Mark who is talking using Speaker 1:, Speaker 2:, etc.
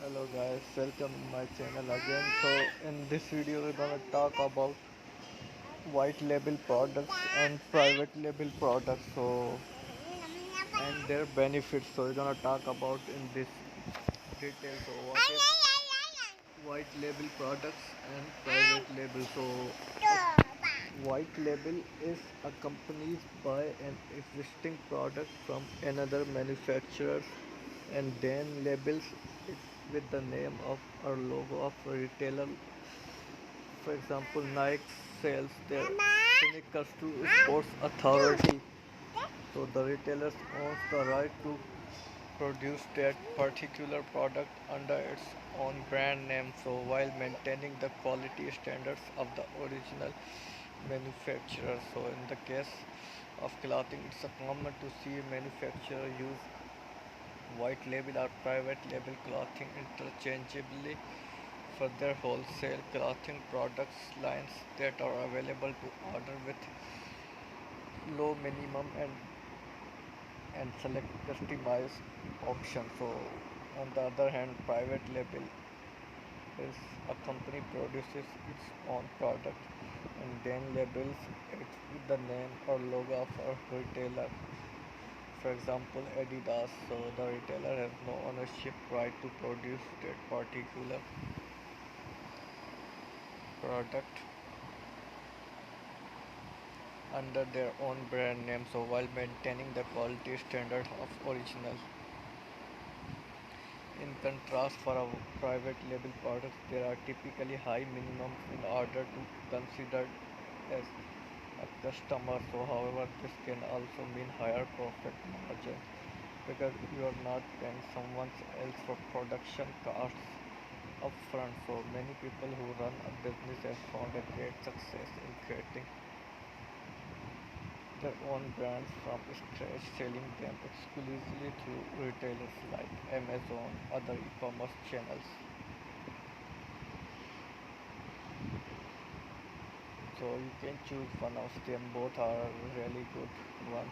Speaker 1: Hello guys, welcome in my channel again. So in this video we're gonna talk about white label products and private label products. And their benefits. So we're gonna talk about in this detail. So what is white label products and private label? So white label is a company buy an existing product from another manufacturer and then labels it with the name of or logo of a retailer. For example, Nike sells their sneakers to Sports Authority, so the retailer owns the right to produce that particular product under its own brand name, so while maintaining the quality standards of the original manufacturer. So in the case of clothing, it's a common to see manufacturer use white label or private label clothing interchangeably for their wholesale clothing products lines that are available to order with low minimum and select customized options. So on the other hand, private label is a company produces its own product and then labels it with the name or logo of a retailer. For example, Adidas. So the retailer has no ownership right to produce that particular product under their own brand name, so while maintaining the quality standard of original. In contrast, for a private label products, there are typically high minimums in order to considered as a customer. So, however, this can also mean higher profit margin because you are not paying someone else for production costs upfront. So, many people who run a business have found a great success in creating their own brands from scratch, selling them exclusively through retailers like Amazon, other e-commerce channels. So you can choose one of them. Both are really good one.